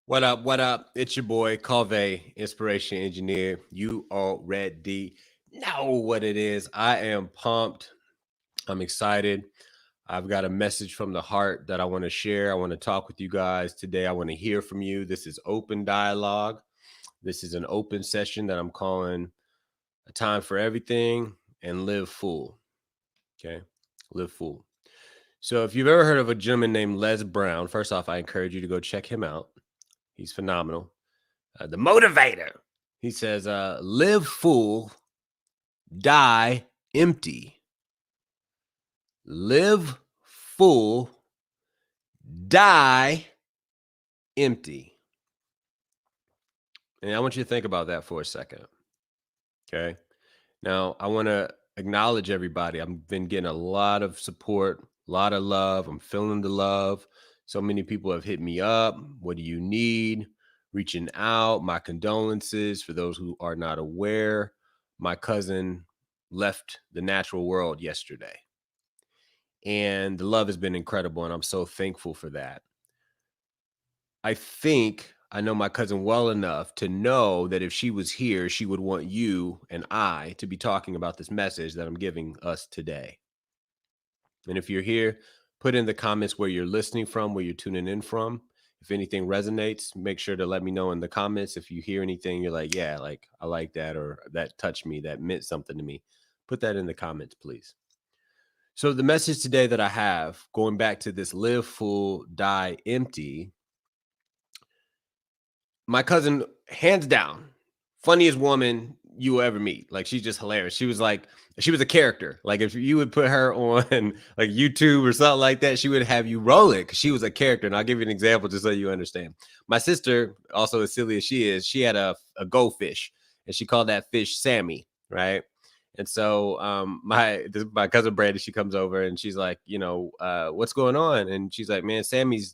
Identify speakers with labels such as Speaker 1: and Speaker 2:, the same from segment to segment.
Speaker 1: What up? What up? It's your boy Cauveé, inspiration engineer. You already know what it is. I am pumped. I'm excited. I've got a message from the heart that I want to share. I want to talk with you guys today. I want to hear from you. This is open dialogue. This is an open session that I'm calling a time for everything and live full. Okay. Live full. So if you've ever heard of a gentleman named Les Brown, first off, I encourage you to go check him out. He's phenomenal. The motivator. He says, live full, die empty. Live full, die empty. And I want you to think about that for a second. Okay. Now, I want to acknowledge everybody. I've been getting a lot of support, a lot of love. I'm feeling the love. So many people have hit me up. What do you need? Reaching out. My condolences for those who are not aware. My cousin left the natural world yesterday. And the love has been incredible. And I'm so thankful for that. I think I know my cousin well enough to know that if she was here, she would want you and I to be talking about this message that I'm giving us today. And if you're here, put in the comments where you're listening from, where you're tuning in from. If anything resonates, make sure to let me know in the comments. If you hear anything, you're like, yeah, like I like that, or that touched me, that meant something to me. Put that in the comments, please. So the message today that I have, going back to this live full, die empty, my cousin, hands down, funniest woman you will ever meet. Like, she's just hilarious. She was a character. Like, if you would put her on like YouTube or something like that, she would have you rolling because she was a character. And I'll give you an example just so you understand. My sister, also as silly as she is, she had a goldfish, and she called that fish Sammy, right? And so my cousin Brandy, she comes over and she's like, what's going on? And she's like, man, Sammy's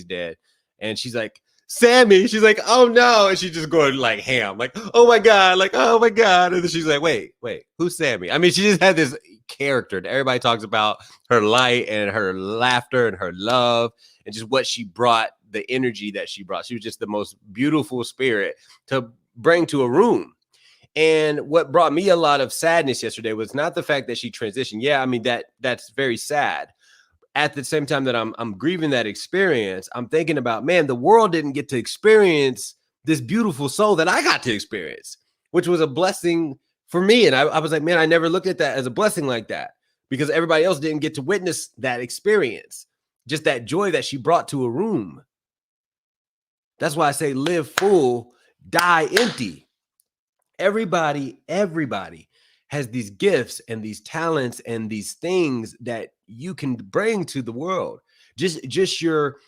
Speaker 1: dead. And she's like, Sammy, she's like, oh no. And she's just going like ham, like, oh my God, like, oh my God. And then she's like, wait, who's Sammy? I mean, she just had this character that everybody talks about, her light and her laughter and her love and just what she brought, the energy that she brought. She was just the most beautiful spirit to bring to a room. And what brought me a lot of sadness yesterday was not the fact that she transitioned. Yeah, I mean, that's very sad. At the same time that I'm grieving that experience, I'm thinking about, man, the world didn't get to experience this beautiful soul that I got to experience, which was a blessing for me. And I was like, man, I never looked at that as a blessing like that, because everybody else didn't get to witness that experience, just that joy that she brought to a room. That's why I say live full, die empty. Everybody has these gifts and these talents and these things that you can bring to the world. Just your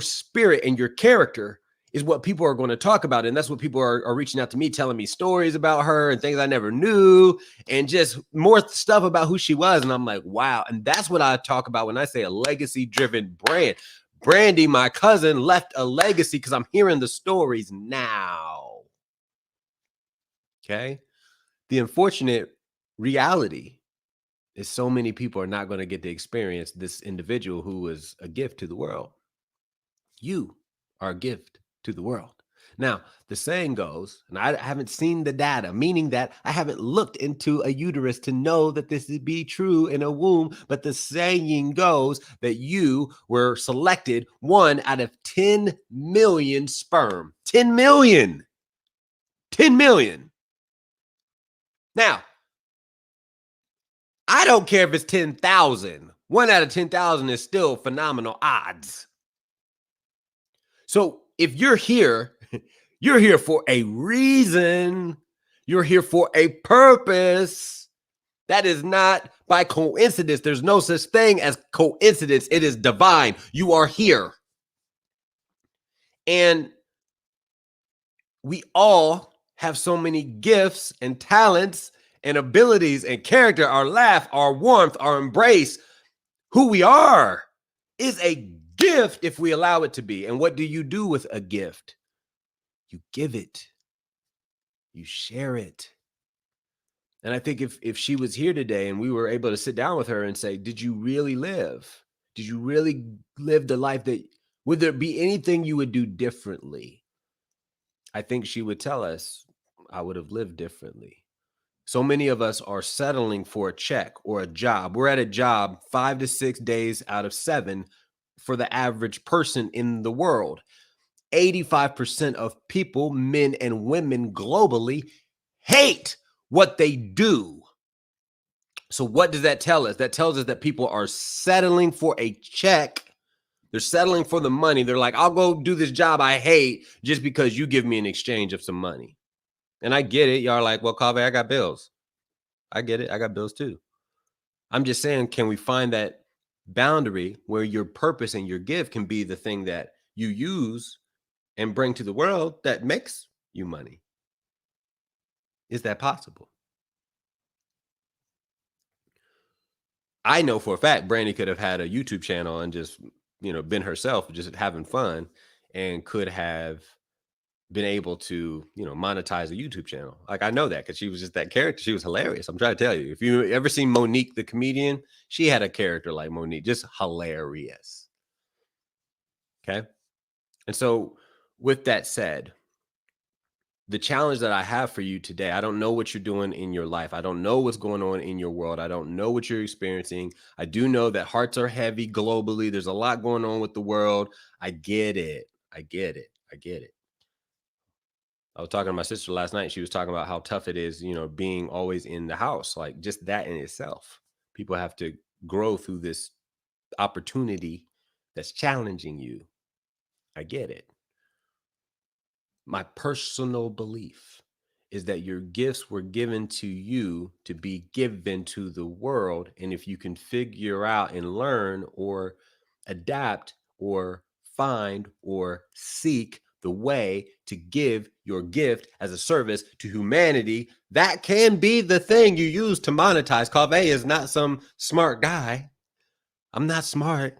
Speaker 1: spirit and your character is what people are going to talk about. And that's what people are reaching out to me, telling me stories about her and things I never knew, and just more stuff about who she was. And I'm like, wow. And that's what I talk about when I say a legacy driven brand. Brandy, my cousin, left a legacy because I'm hearing the stories now. Okay. The unfortunate reality is so many people are not going to get to experience this individual who was a gift to the world. You are a gift to the world. Now, the saying goes, and I haven't seen the data, meaning that I haven't looked into a uterus to know that this would be true in a womb, but the saying goes that you were selected 1 out of 10 million sperm. 10 million. 10 million. Now, I don't care if it's 10,000. 1 out of 10,000 is still phenomenal odds. So if you're here for a reason. You're here for a purpose. That is not by coincidence. There's no such thing as coincidence. It is divine. You are here. And we all have so many gifts and talents and abilities and character. Our laugh, our warmth, our embrace, who we are is a gift if we allow it to be. And what do you do with a gift? You give it. You share it. And I think if she was here today and we were able to sit down with her and say, did you really live? Did you really live the life that Would there be anything you would do differently? I think she would tell us, I would have lived differently. So many of us are settling for a check or a job. We're at a job 5 to 6 days out of 7 for the average person in the world. 85% of people, men and women globally, hate what they do. So, what does that tell us? That tells us that people are settling for a check. They're settling for the money. They're like, I'll go do this job I hate just because you give me an exchange of some money. And I get it. Y'all are like, well, Cauveé, I got bills. I get it. I got bills too. I'm just saying, can we find that boundary where your purpose and your gift can be the thing that you use and bring to the world that makes you money? Is that possible? I know for a fact Brandy could have had a YouTube channel and just, been herself, just having fun, and could have been able to, monetize a YouTube channel. Like, I know that because she was just that character. She was hilarious. I'm trying to tell you. If you ever seen Monique the comedian, she had a character like Monique, just hilarious. Okay. And so, with that said, the challenge that I have for you today, I don't know what you're doing in your life. I don't know what's going on in your world. I don't know what you're experiencing. I do know that hearts are heavy globally. There's a lot going on with the world. I get it. I get it. I get it. I was talking to my sister last night. She was talking about how tough it is, being always in the house. Like, just that in itself. People have to grow through this opportunity that's challenging you. I get it. My personal belief is that your gifts were given to you to be given to the world. And if you can figure out and learn or adapt or find or seek the way to give your gift as a service to humanity, that can be the thing you use to monetize. Cauveé is not some smart guy. I'm not smart.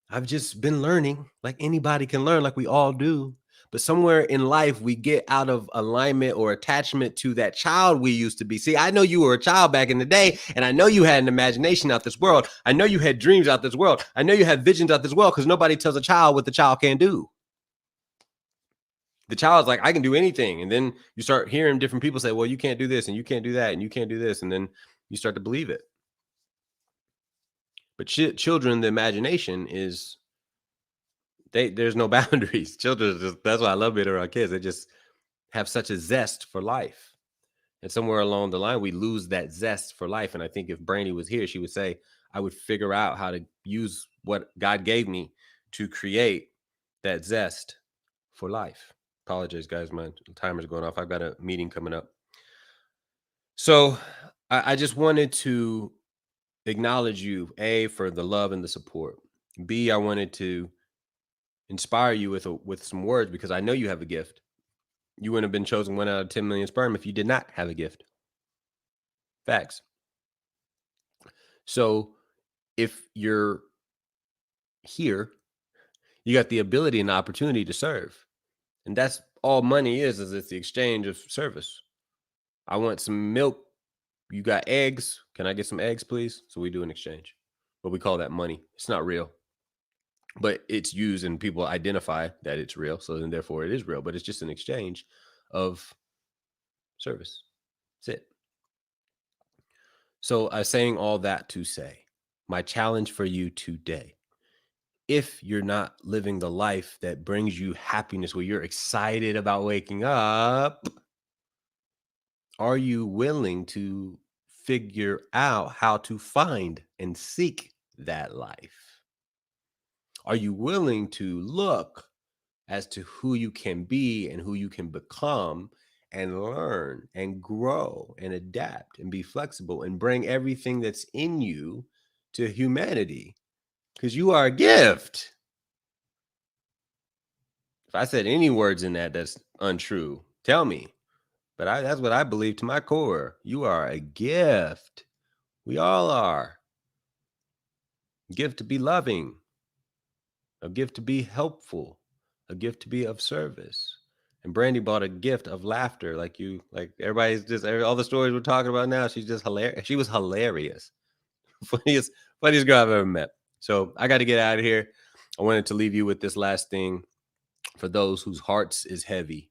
Speaker 1: I've just been learning like anybody can learn, like we all do. But somewhere in life, we get out of alignment or attachment to that child we used to be. See, I know you were a child back in the day, and I know you had an imagination out this world. I know you had dreams out this world. I know you had visions out this world because nobody tells a child what the child can do. The child's like, I can do anything. And then you start hearing different people say, well, you can't do this and you can't do that and you can't do this. And then you start to believe it. But children, the imagination is there's no boundaries. Children, that's why I love being around kids. They just have such a zest for life. And somewhere along the line, we lose that zest for life. And I think if Brandy was here, she would say, I would figure out how to use what God gave me to create that zest for life. Apologize, guys. My timer's going off. I've got a meeting coming up. So I just wanted to acknowledge you, A, for the love and the support. B, I wanted to inspire you with some words because I know you have a gift. You wouldn't have been chosen 1 out of 10 million sperm if you did not have a gift. Facts. So if you're here, you got the ability and the opportunity to serve. And that's all money is it's the exchange of service. I want some milk. You got eggs. Can I get some eggs, please? So we do an exchange. But we call that money. It's not real. But it's used and people identify that it's real. So then therefore it is real. But it's just an exchange of service. That's it. So I'm saying all that to say, my challenge for you today, if you're not living the life that brings you happiness, where you're excited about waking up, are you willing to figure out how to find and seek that life? Are you willing to look as to who you can be and who you can become and learn and grow and adapt and be flexible and bring everything that's in you to humanity? Because you are a gift. If I said any words in that that's untrue, tell me. But that's what I believe to my core. You are a gift. We all are. A gift to be loving, a gift to be helpful, a gift to be of service. And Brandy bought a gift of laughter, like everybody's just all the stories we're talking about now. She's just hilarious. She was hilarious, funniest girl I've ever met. So I got to get out of here. I wanted to leave you with this last thing for those whose hearts is heavy,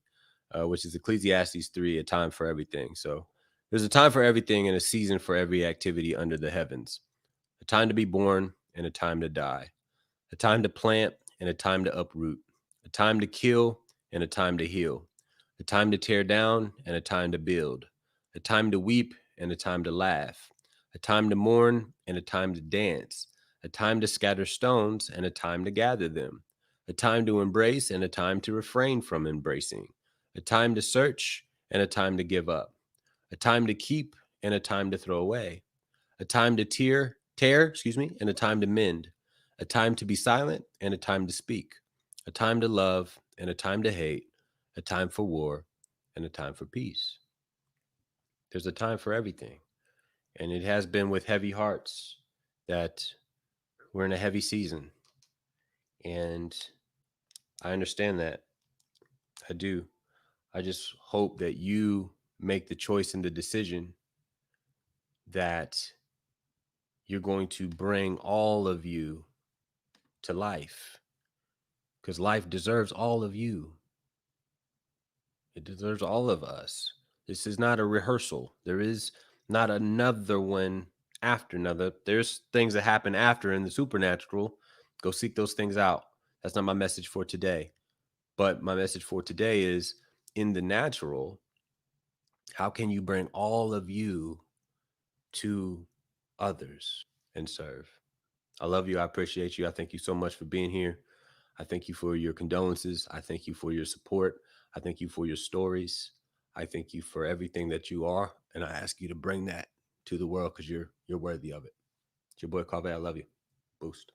Speaker 1: which is Ecclesiastes 3, a time for everything. So there's a time for everything and a season for every activity under the heavens, a time to be born and a time to die, a time to plant and a time to uproot, a time to kill and a time to heal, a time to tear down and a time to build, a time to weep and a time to laugh, a time to mourn and a time to dance, a time to scatter stones and a time to gather them, a time to embrace and a time to refrain from embracing, a time to search and a time to give up, a time to keep and a time to throw away, a time to and a time to mend, a time to be silent and a time to speak, a time to love and a time to hate, a time for war and a time for peace. There's a time for everything. And it has been with heavy hearts that we're in a heavy season. And I understand that. I do. I just hope that you make the choice and the decision that you're going to bring all of you to life, because life deserves all of you. It deserves all of us. This is not a rehearsal. There is not another one after another. There's things that happen after in the supernatural. Go seek those things out. That's not my message for today. But my message for today is, in the natural, how can you bring all of you to others and serve? I love you. I appreciate you. I thank you so much for being here. I thank you for your condolences. I thank you for your support. I thank you for your stories. I thank you for everything that you are. And I ask you to bring that to the world because you're worthy of it. It's your boy Cauveé. I love you. Boost.